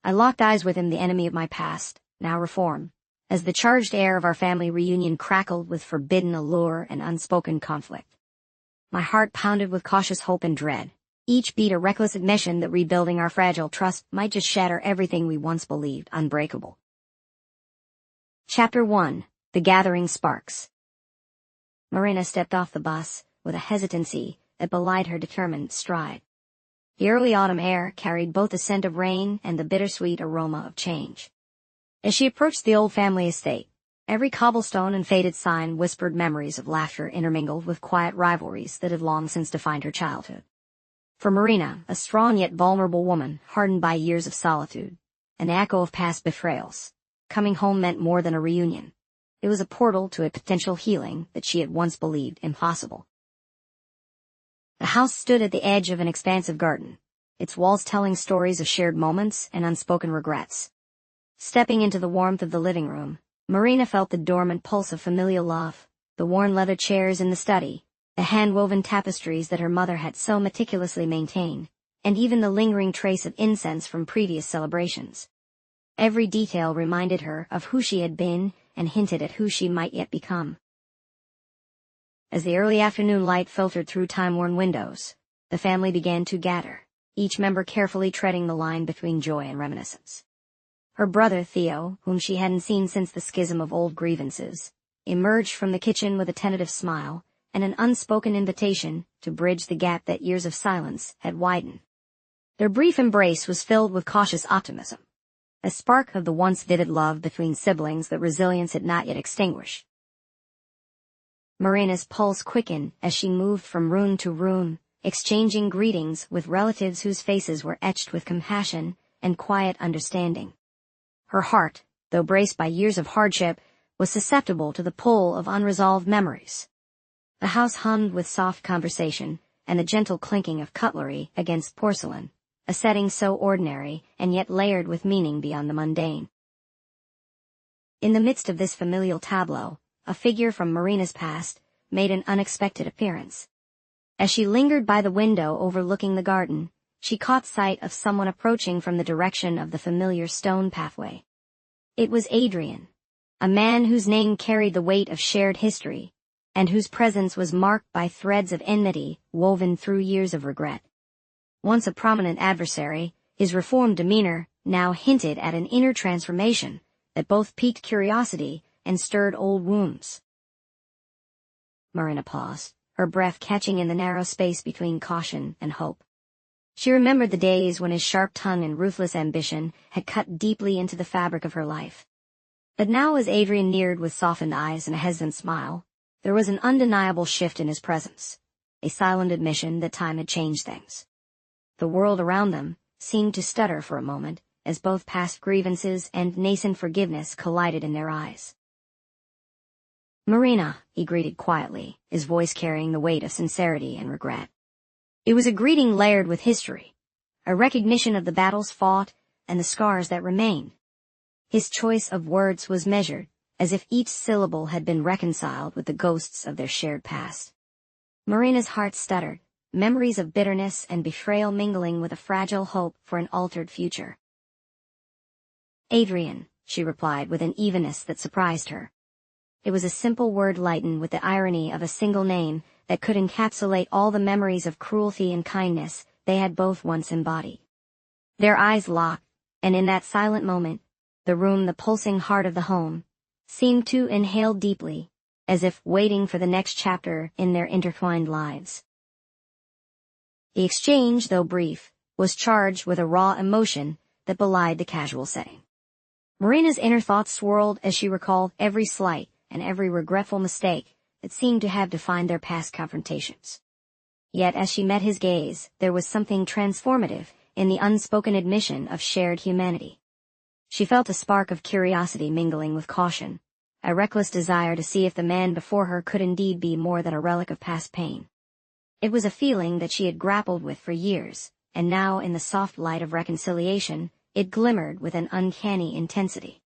I locked eyes with him, the enemy of my past, now reformed, as the charged air of our family reunion crackled with forbidden allure and unspoken conflict. My heart pounded with cautious hope and dread, each beat a reckless admission that rebuilding our fragile trust might just shatter everything we once believed unbreakable. Chapter 1. The Gathering Sparks. Marina stepped off the bus with a hesitancy that belied her determined stride. The early autumn air carried both the scent of rain and the bittersweet aroma of change. As she approached the old family estate, every cobblestone and faded sign whispered memories of laughter intermingled with quiet rivalries that had long since defined her childhood. For Marina, a strong yet vulnerable woman, hardened by years of solitude, an echo of past betrayals, coming home meant more than a reunion. It was a portal to a potential healing that she had once believed impossible. The house stood at the edge of an expansive garden, its walls telling stories of shared moments and unspoken regrets. Stepping into the warmth of the living room, Marina felt the dormant pulse of familial love, the worn leather chairs in the study, the hand-woven tapestries that her mother had so meticulously maintained, and even the lingering trace of incense from previous celebrations. Every detail reminded her of who she had been and hinted at who she might yet become. As the early afternoon light filtered through time-worn windows, the family began to gather, each member carefully treading the line between joy and reminiscence. Her brother Theo, whom she hadn't seen since the schism of old grievances, emerged from the kitchen with a tentative smile and an unspoken invitation to bridge the gap that years of silence had widened. Their brief embrace was filled with cautious optimism, a spark of the once vivid love between siblings that resilience had not yet extinguished. Marina's pulse quickened as she moved from room to room, exchanging greetings with relatives whose faces were etched with compassion and quiet understanding. Her heart, though braced by years of hardship, was susceptible to the pull of unresolved memories. The house hummed with soft conversation and the gentle clinking of cutlery against porcelain, a setting so ordinary and yet layered with meaning beyond the mundane. In the midst of this familial tableau, a figure from Marina's past made an unexpected appearance. As she lingered by the window overlooking the garden, she caught sight of someone approaching from the direction of the familiar stone pathway. It was Adrian, a man whose name carried the weight of shared history, and whose presence was marked by threads of enmity woven through years of regret. Once a prominent adversary, his reformed demeanor now hinted at an inner transformation that both piqued curiosity and stirred old wounds. Marina paused, her breath catching in the narrow space between caution and hope. She remembered the days when his sharp tongue and ruthless ambition had cut deeply into the fabric of her life. But now, as Adrian neared with softened eyes and a hesitant smile, there was an undeniable shift in his presence, a silent admission that time had changed things. The world around them seemed to stutter for a moment as both past grievances and nascent forgiveness collided in their eyes. "Marina," he greeted quietly, his voice carrying the weight of sincerity and regret. It was a greeting layered with history, a recognition of the battles fought and the scars that remained. His choice of words was measured, as if each syllable had been reconciled with the ghosts of their shared past. Marina's heart stuttered, memories of bitterness and betrayal mingling with a fragile hope for an altered future. "Adrian," she replied with an evenness that surprised her. It was a simple word lightened with the irony of a single name that could encapsulate all the memories of cruelty and kindness they had both once embodied. Their eyes locked, and in that silent moment, the room, the pulsing heart of the home, seemed to inhale deeply, as if waiting for the next chapter in their intertwined lives. The exchange, though brief, was charged with a raw emotion that belied the casual setting. Marina's inner thoughts swirled as she recalled every slight and every regretful mistake that seemed to have defined their past confrontations. Yet as she met his gaze, there was something transformative in the unspoken admission of shared humanity. She felt a spark of curiosity mingling with caution, a reckless desire to see if the man before her could indeed be more than a relic of past pain. It was a feeling that she had grappled with for years, and now in the soft light of reconciliation, it glimmered with an uncanny intensity.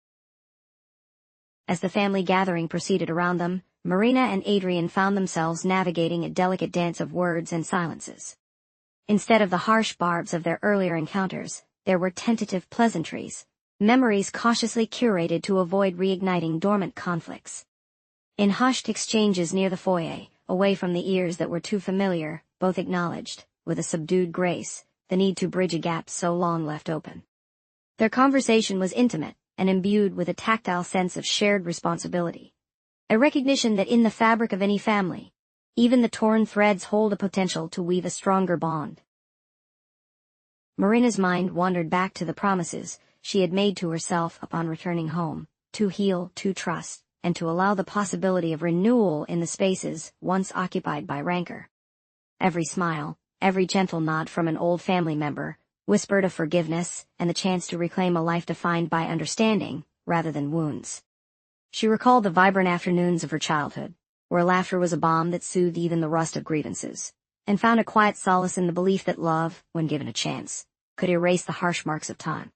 As the family gathering proceeded around them, Marina and Adrian found themselves navigating a delicate dance of words and silences. Instead of the harsh barbs of their earlier encounters, there were tentative pleasantries, memories cautiously curated to avoid reigniting dormant conflicts. In hushed exchanges near the foyer, away from the ears that were too familiar, both acknowledged, with a subdued grace, the need to bridge a gap so long left open. Their conversation was intimate and imbued with a tactile sense of shared responsibility. A recognition that in the fabric of any family, even the torn threads hold a potential to weave a stronger bond. Marina's mind wandered back to the promises she had made to herself upon returning home, to heal, to trust, and to allow the possibility of renewal in the spaces once occupied by rancor. Every smile, every gentle nod from an old family member, whispered of forgiveness and the chance to reclaim a life defined by understanding, rather than wounds. She recalled the vibrant afternoons of her childhood, where laughter was a balm that soothed even the rust of grievances, and found a quiet solace in the belief that love, when given a chance, could erase the harsh marks of time.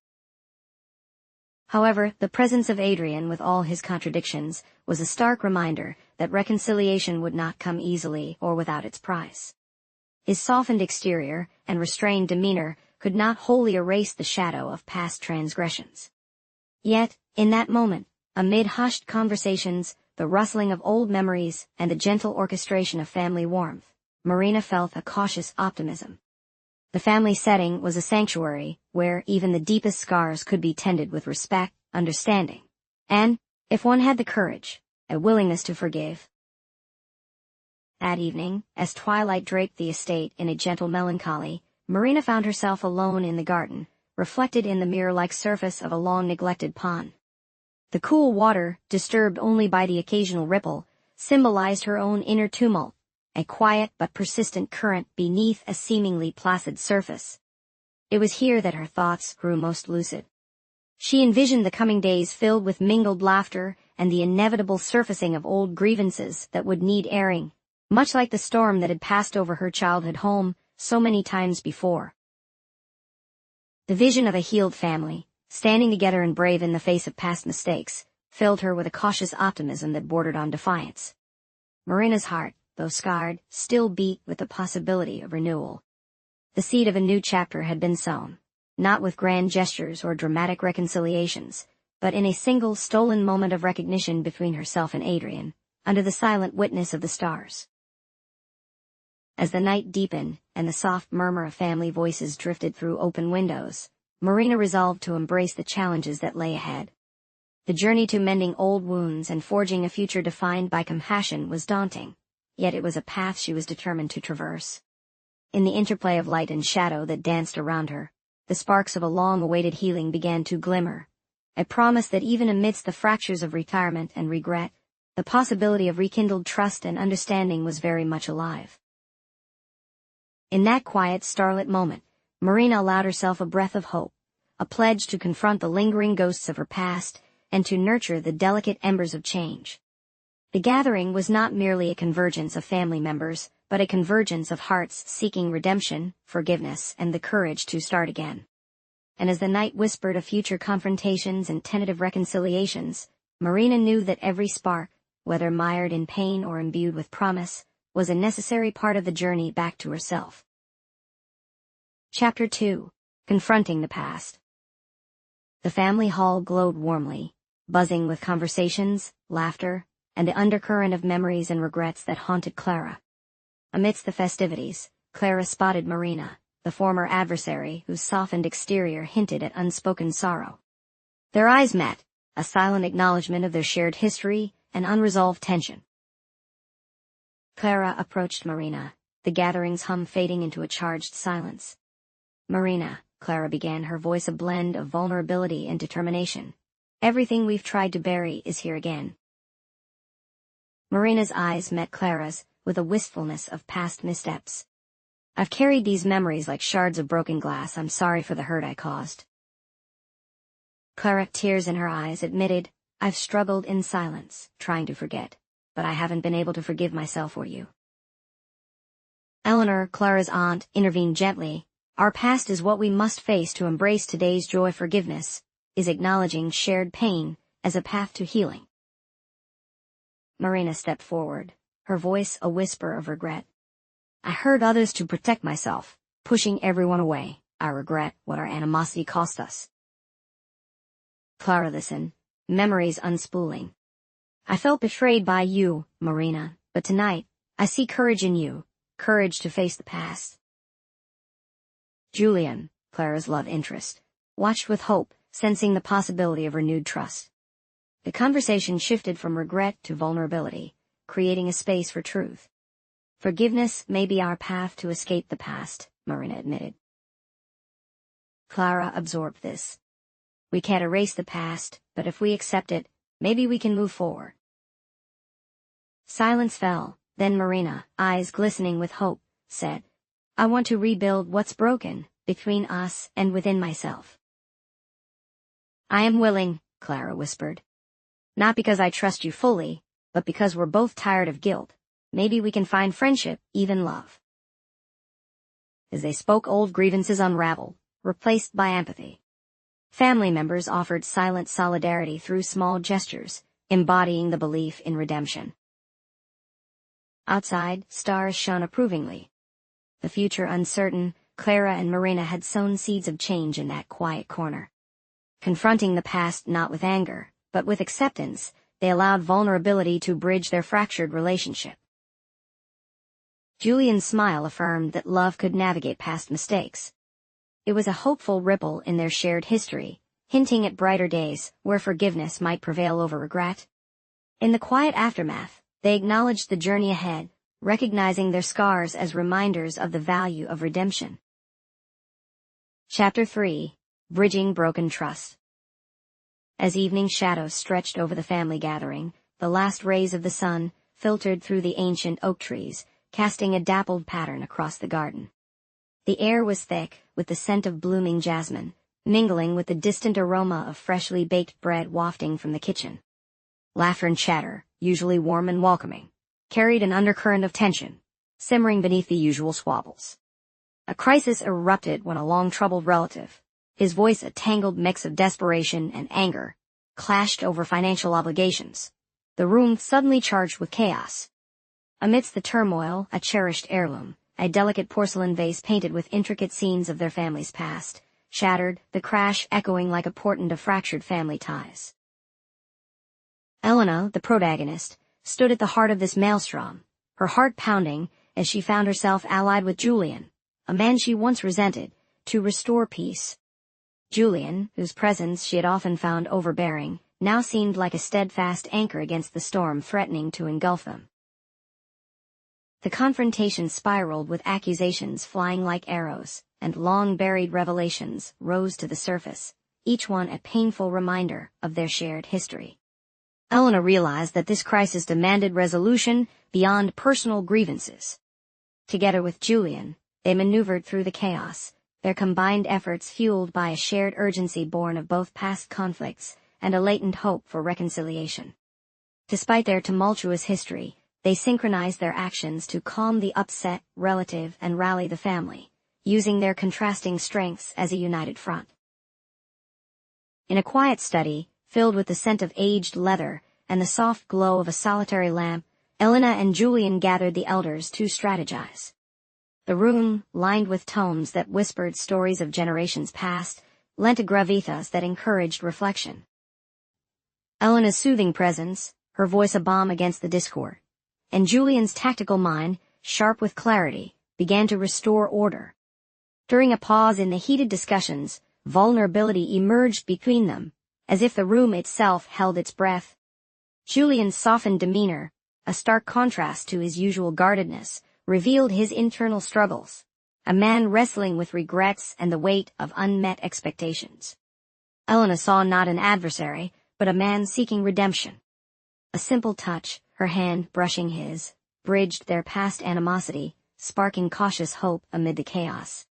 However, the presence of Adrian, with all his contradictions, was a stark reminder that reconciliation would not come easily or without its price. His softened exterior and restrained demeanor could not wholly erase the shadow of past transgressions. Yet, in that moment, amid hushed conversations, the rustling of old memories, and the gentle orchestration of family warmth, Marina felt a cautious optimism. The family setting was a sanctuary where even the deepest scars could be tended with respect, understanding, and, if one had the courage, a willingness to forgive. That evening, as twilight draped the estate in a gentle melancholy, Marina found herself alone in the garden, reflected in the mirror-like surface of a long-neglected pond. The cool water, disturbed only by the occasional ripple, symbolized her own inner tumult, a quiet but persistent current beneath a seemingly placid surface. It was here that her thoughts grew most lucid. She envisioned the coming days filled with mingled laughter and the inevitable surfacing of old grievances that would need airing, much like the storm that had passed over her childhood home so many times before. The vision of a healed family, standing together and brave in the face of past mistakes, filled her with a cautious optimism that bordered on defiance. Marina's heart, though scarred, still beat with the possibility of renewal. The seed of a new chapter had been sown, not with grand gestures or dramatic reconciliations, but in a single stolen moment of recognition between herself and Adrian, under the silent witness of the stars. As the night deepened and the soft murmur of family voices drifted through open windows, Marina resolved to embrace the challenges that lay ahead. The journey to mending old wounds and forging a future defined by compassion was daunting, yet it was a path she was determined to traverse. In the interplay of light and shadow that danced around her, the sparks of a long-awaited healing began to glimmer, a promise that even amidst the fractures of retirement and regret, the possibility of rekindled trust and understanding was very much alive. In that quiet, starlit moment, Marina allowed herself a breath of hope, a pledge to confront the lingering ghosts of her past and to nurture the delicate embers of change. The gathering was not merely a convergence of family members, but a convergence of hearts seeking redemption, forgiveness, and the courage to start again. And as the night whispered of future confrontations and tentative reconciliations, Marina knew that every spark, whether mired in pain or imbued with promise, was a necessary part of the journey back to herself. Chapter 2. Confronting the Past. The family hall glowed warmly, buzzing with conversations, laughter, and the undercurrent of memories and regrets that haunted Clara. Amidst the festivities, Clara spotted Marina, the former adversary whose softened exterior hinted at unspoken sorrow. Their eyes met, a silent acknowledgement of their shared history and unresolved tension. Clara approached Marina, the gathering's hum fading into a charged silence. "Marina," Clara began, her voice a blend of vulnerability and determination. "Everything we've tried to bury is here again." Marina's eyes met Clara's, with a wistfulness of past missteps. "I've carried these memories like shards of broken glass. I'm sorry for the hurt I caused." Clara, tears in her eyes, admitted, "I've struggled in silence, trying to forget, but I haven't been able to forgive myself or you." Eleanor, Clara's aunt, intervened gently. "Our past is what we must face to embrace today's joy. Forgiveness is acknowledging shared pain as a path to healing." Marina stepped forward, her voice a whisper of regret. "I hurt others to protect myself, pushing everyone away. I regret what our animosity cost us. Clara, listen. Memories unspooling. I felt betrayed by you, Marina, but tonight, I see courage in you, courage to face the past. Julian, Clara's love interest, watched with hope, sensing the possibility of renewed trust. The conversation shifted from regret to vulnerability, creating a space for truth. Forgiveness may be our path to escape the past, Marina admitted. Clara absorbed this. We can't erase the past, but if we accept it, maybe we can move forward. Silence fell, then Marina, eyes glistening with hope, said, I want to rebuild what's broken, between us and within myself. I am willing, Clara whispered. Not because I trust you fully, but because we're both tired of guilt. Maybe we can find friendship, even love. As they spoke, old grievances unraveled, replaced by empathy. Family members offered silent solidarity through small gestures, embodying the belief in redemption. Outside, stars shone approvingly. The future uncertain, Clara and Marina had sown seeds of change in that quiet corner. Confronting the past not with anger, but with acceptance, they allowed vulnerability to bridge their fractured relationship. Julian's smile affirmed that love could navigate past mistakes. It was a hopeful ripple in their shared history, hinting at brighter days where forgiveness might prevail over regret. In the quiet aftermath, they acknowledged the journey ahead, recognizing their scars as reminders of the value of redemption. Chapter 3: Bridging Broken Trust. As evening shadows stretched over the family gathering, the last rays of the sun filtered through the ancient oak trees, casting a dappled pattern across the garden. The air was thick, with the scent of blooming jasmine, mingling with the distant aroma of freshly baked bread wafting from the kitchen. Laughter and chatter, usually warm and welcoming, carried an undercurrent of tension, simmering beneath the usual squabbles. A crisis erupted when a long-troubled relative, his voice a tangled mix of desperation and anger, clashed over financial obligations, the room suddenly charged with chaos. Amidst the turmoil, a cherished heirloom, a delicate porcelain vase painted with intricate scenes of their family's past, shattered, the crash echoing like a portent of fractured family ties. Elena, the protagonist, stood at the heart of this maelstrom, her heart pounding as she found herself allied with Julian, a man she once resented, to restore peace. Julian, whose presence she had often found overbearing, now seemed like a steadfast anchor against the storm threatening to engulf them. The confrontation spiraled with accusations flying like arrows, and long-buried revelations rose to the surface, each one a painful reminder of their shared history. Elena realized that this crisis demanded resolution beyond personal grievances. Together with Julian, they maneuvered through the chaos, their combined efforts fueled by a shared urgency born of both past conflicts and a latent hope for reconciliation. Despite their tumultuous history, they synchronized their actions to calm the upset relative and rally the family, using their contrasting strengths as a united front. In a quiet study, filled with the scent of aged leather and the soft glow of a solitary lamp, Elena and Julian gathered the elders to strategize. The room, lined with tomes that whispered stories of generations past, lent a gravitas that encouraged reflection. Elena's soothing presence, her voice a balm against the discord, and Julian's tactical mind, sharp with clarity, began to restore order. During a pause in the heated discussions, vulnerability emerged between them, as if the room itself held its breath. Julian's softened demeanor, a stark contrast to his usual guardedness, revealed his internal struggles, a man wrestling with regrets and the weight of unmet expectations. Elena saw not an adversary, but a man seeking redemption. A simple touch, her hand brushing his, bridged their past animosity, sparking cautious hope amid the chaos.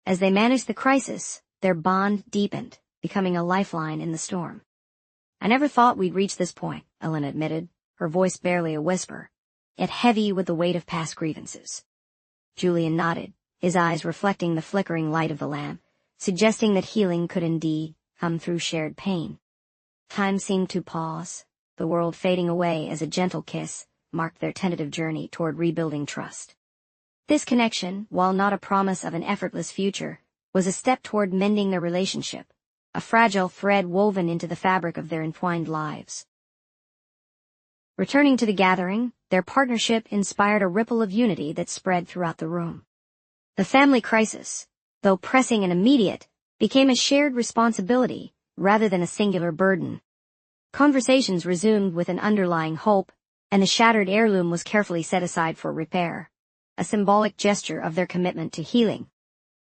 As they managed the crisis, their bond deepened, becoming a lifeline in the storm. I never thought we'd reach this point, Elena admitted, her voice barely a whisper, yet heavy with the weight of past grievances. Julian nodded, his eyes reflecting the flickering light of the lamp, suggesting that healing could indeed come through shared pain. Time seemed to pause, the world fading away as a gentle kiss marked their tentative journey toward rebuilding trust. This connection, while not a promise of an effortless future, was a step toward mending their relationship, a fragile thread woven into the fabric of their entwined lives. Returning to the gathering, their partnership inspired a ripple of unity that spread throughout the room. The family crisis, though pressing and immediate, became a shared responsibility rather than a singular burden. Conversations resumed with an underlying hope, and the shattered heirloom was carefully set aside for repair, a symbolic gesture of their commitment to healing.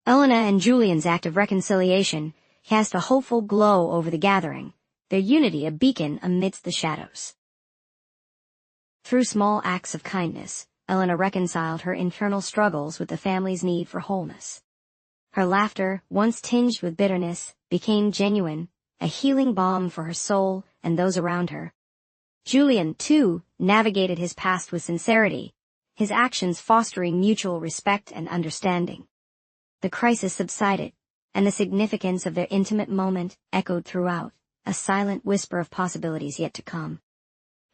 Elena and Julian's act of reconciliation cast a hopeful glow over the gathering, their unity a beacon amidst the shadows. Through small acts of kindness, Elena reconciled her internal struggles with the family's need for wholeness. Her laughter, once tinged with bitterness, became genuine, a healing balm for her soul and those around her. Julian, too, navigated his past with sincerity, his actions fostering mutual respect and understanding. The crisis subsided, and the significance of their intimate moment echoed throughout, a silent whisper of possibilities yet to come.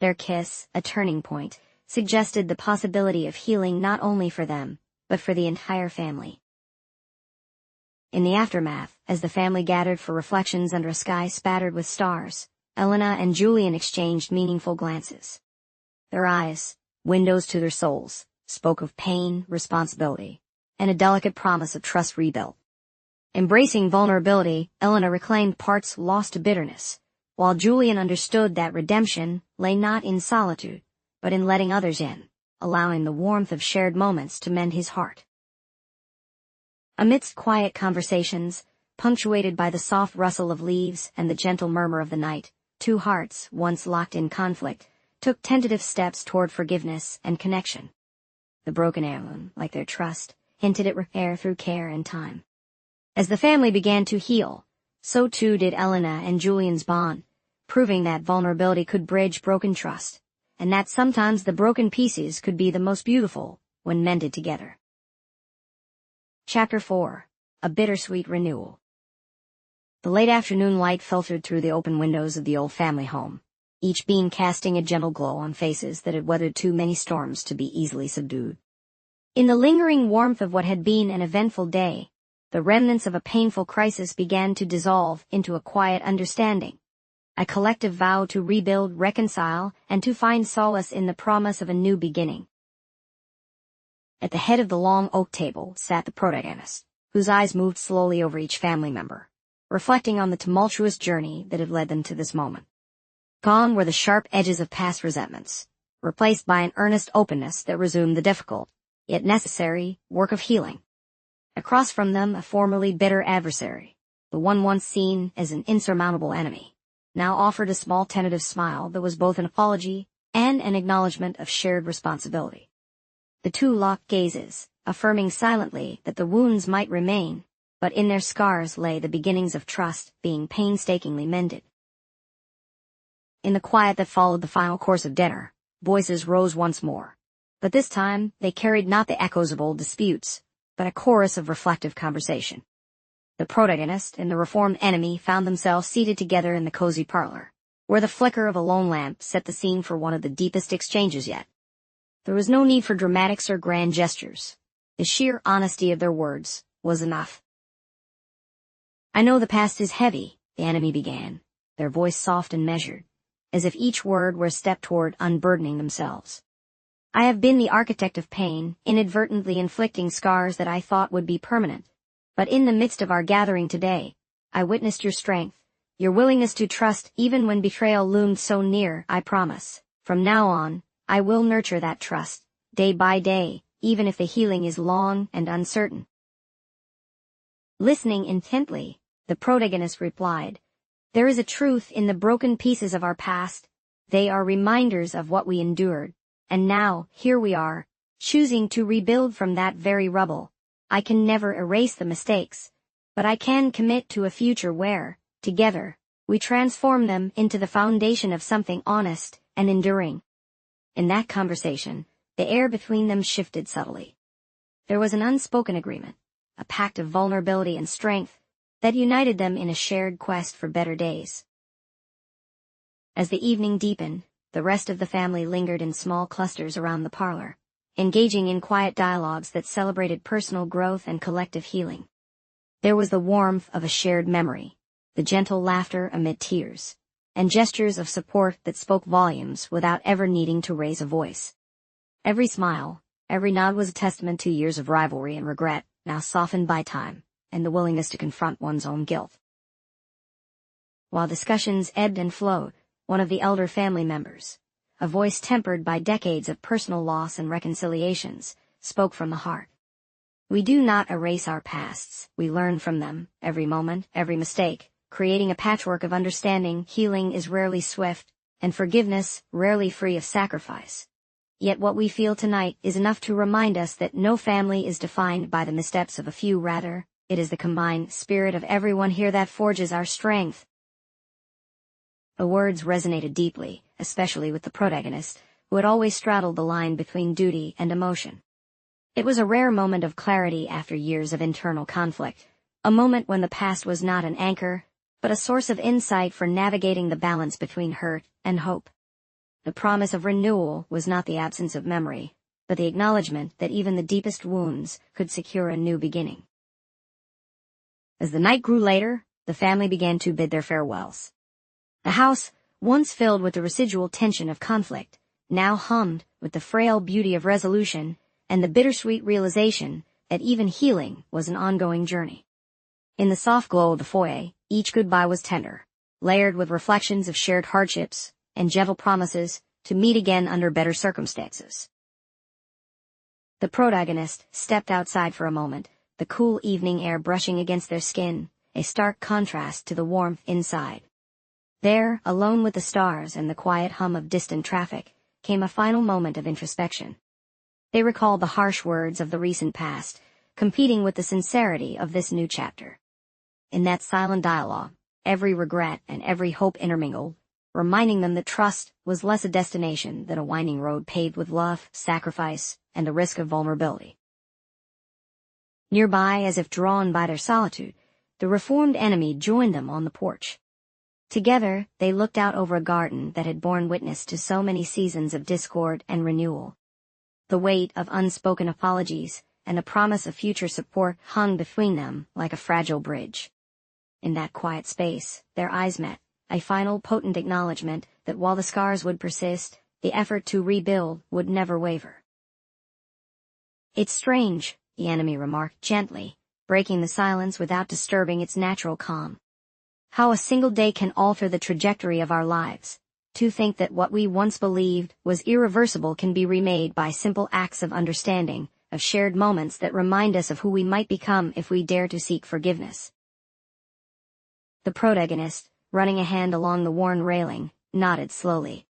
Their kiss, a turning point, suggested the possibility of healing not only for them, but for the entire family. In the aftermath, as the family gathered for reflections under a sky spattered with stars, Elena and Julian exchanged meaningful glances. Their eyes, windows to their souls, spoke of pain, responsibility, and a delicate promise of trust rebuilt. Embracing vulnerability, Elena reclaimed parts lost to bitterness, while Julian understood that redemption lay not in solitude, but in letting others in, allowing the warmth of shared moments to mend his heart. Amidst quiet conversations, punctuated by the soft rustle of leaves and the gentle murmur of the night, two hearts, once locked in conflict, took tentative steps toward forgiveness and connection. The broken heirloom, like their trust, hinted at repair through care and time. As the family began to heal, so too did Elena and Julian's bond, proving that vulnerability could bridge broken trust, and that sometimes the broken pieces could be the most beautiful when mended together. Chapter 4. A Bittersweet Renewal. The late afternoon light filtered through the open windows of the old family home, each beam casting a gentle glow on faces that had weathered too many storms to be easily subdued. In the lingering warmth of what had been an eventful day, the remnants of a painful crisis began to dissolve into a quiet understanding, a collective vow to rebuild, reconcile, and to find solace in the promise of a new beginning. At the head of the long oak table sat the protagonist, whose eyes moved slowly over each family member, reflecting on the tumultuous journey that had led them to this moment. Gone were the sharp edges of past resentments, replaced by an earnest openness that resumed the difficult, yet necessary, work of healing. Across from them, a formerly bitter adversary, the one once seen as an insurmountable enemy, now offered a small tentative smile that was both an apology and an acknowledgement of shared responsibility. The two locked gazes, affirming silently that the wounds might remain, but in their scars lay the beginnings of trust being painstakingly mended. In the quiet that followed the final course of dinner, voices rose once more, but this time they carried not the echoes of old disputes, but a chorus of reflective conversation. The protagonist and the reformed enemy found themselves seated together in the cozy parlor, where the flicker of a lone lamp set the scene for one of the deepest exchanges yet. There was no need for dramatics or grand gestures. The sheer honesty of their words was enough. "I know the past is heavy," the enemy began, their voice soft and measured, as if each word were a step toward unburdening themselves. "I have been the architect of pain, inadvertently inflicting scars that I thought would be permanent. But in the midst of our gathering today, I witnessed your strength, your willingness to trust even when betrayal loomed so near. I promise, from now on, I will nurture that trust, day by day, even if the healing is long and uncertain." Listening intently, the protagonist replied, "There is a truth in the broken pieces of our past. They are reminders of what we endured. And now, here we are, choosing to rebuild from that very rubble. I can never erase the mistakes, but I can commit to a future where, together, we transform them into the foundation of something honest and enduring." In that conversation, the air between them shifted subtly. There was an unspoken agreement, a pact of vulnerability and strength, that united them in a shared quest for better days. As the evening deepened, the rest of the family lingered in small clusters around the parlor, engaging in quiet dialogues that celebrated personal growth and collective healing. There was the warmth of a shared memory, the gentle laughter amid tears, and gestures of support that spoke volumes without ever needing to raise a voice. Every smile, every nod was a testament to years of rivalry and regret, now softened by time, and the willingness to confront one's own guilt. While discussions ebbed and flowed, one of the elder family members, a voice tempered by decades of personal loss and reconciliations, spoke from the heart. We do not erase our pasts, we learn from them, every moment, every mistake, creating a patchwork of understanding. Healing is rarely swift, and forgiveness rarely free of sacrifice. Yet what we feel tonight is enough to remind us that no family is defined by the missteps of a few. Rather, it is the combined spirit of everyone here that forges our strength. The words resonated deeply, especially with the protagonist, who had always straddled the line between duty and emotion. It was a rare moment of clarity after years of internal conflict, a moment when the past was not an anchor, but a source of insight for navigating the balance between hurt and hope. The promise of renewal was not the absence of memory, but the acknowledgement that even the deepest wounds could secure a new beginning. As the night grew later, the family began to bid their farewells. The house, once filled with the residual tension of conflict, now hummed with the frail beauty of resolution and the bittersweet realization that even healing was an ongoing journey. In the soft glow of the foyer, each goodbye was tender, layered with reflections of shared hardships and gentle promises to meet again under better circumstances. The protagonist stepped outside for a moment, the cool evening air brushing against their skin, a stark contrast to the warmth inside. There, alone with the stars and the quiet hum of distant traffic, came a final moment of introspection. They recalled the harsh words of the recent past, competing with the sincerity of this new chapter. In that silent dialogue, every regret and every hope intermingled, reminding them that trust was less a destination than a winding road paved with love, sacrifice, and the risk of vulnerability. Nearby, as if drawn by their solitude, the reformed enemy joined them on the porch. Together, they looked out over a garden that had borne witness to so many seasons of discord and renewal. The weight of unspoken apologies and the promise of future support hung between them like a fragile bridge. In that quiet space, their eyes met, a final potent acknowledgement that while the scars would persist, the effort to rebuild would never waver. "It's strange," the enemy remarked gently, breaking the silence without disturbing its natural calm. "How a single day can alter the trajectory of our lives. To think that what we once believed was irreversible can be remade by simple acts of understanding, of shared moments that remind us of who we might become if we dare to seek forgiveness." The protagonist, running a hand along the worn railing, nodded slowly.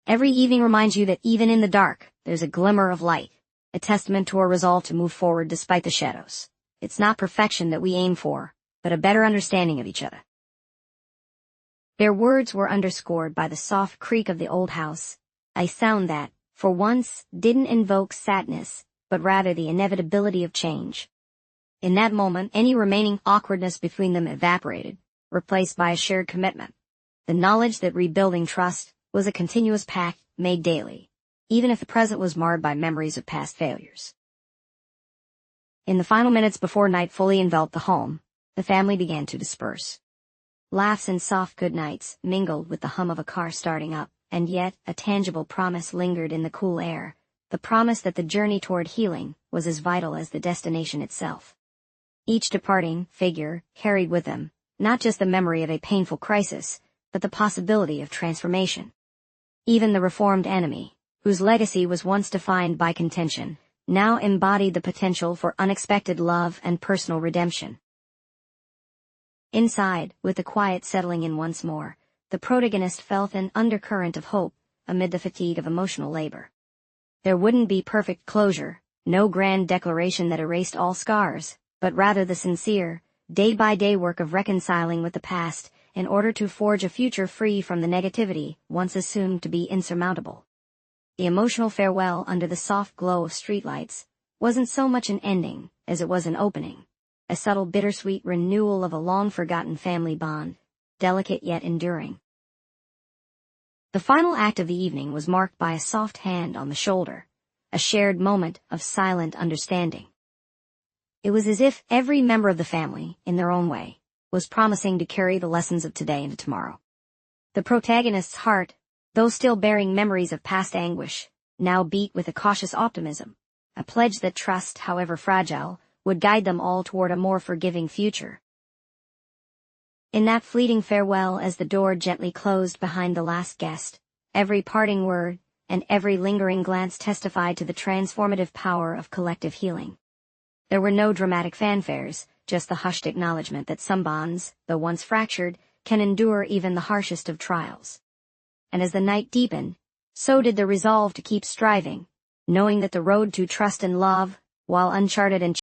"Every evening reminds you that even in the dark, there's a glimmer of light, a testament to our resolve to move forward despite the shadows. It's not perfection that we aim for, but a better understanding of each other." Their words were underscored by the soft creak of the old house, a sound that, for once, didn't invoke sadness, but rather the inevitability of change. In that moment, any remaining awkwardness between them evaporated, replaced by a shared commitment. The knowledge that rebuilding trust was a continuous pact made daily, even if the present was marred by memories of past failures. In the final minutes before night fully enveloped the home, the family began to disperse. Laughs and soft goodnights mingled with the hum of a car starting up, and yet a tangible promise lingered in the cool air, the promise that the journey toward healing was as vital as the destination itself. Each departing figure carried with them not just the memory of a painful crisis, but the possibility of transformation. Even the reformed enemy, whose legacy was once defined by contention, now embodied the potential for unexpected love and personal redemption. Inside, with the quiet settling in once more, the protagonist felt an undercurrent of hope amid the fatigue of emotional labor. There wouldn't be perfect closure, no grand declaration that erased all scars, but rather the sincere, day-by-day work of reconciling with the past in order to forge a future free from the negativity once assumed to be insurmountable. The emotional farewell under the soft glow of streetlights wasn't so much an ending as it was an opening, a subtle bittersweet renewal of a long-forgotten family bond, delicate yet enduring. The final act of the evening was marked by a soft hand on the shoulder, a shared moment of silent understanding. It was as if every member of the family, in their own way, was promising to carry the lessons of today into tomorrow. The protagonist's heart, though still bearing memories of past anguish, now beat with a cautious optimism, a pledge that trust, however fragile, would guide them all toward a more forgiving future. In that fleeting farewell as the door gently closed behind the last guest, every parting word and every lingering glance testified to the transformative power of collective healing. There were no dramatic fanfares, just the hushed acknowledgement that some bonds, though once fractured, can endure even the harshest of trials. And as the night deepened, so did the resolve to keep striving, knowing that the road to trust and love, while uncharted and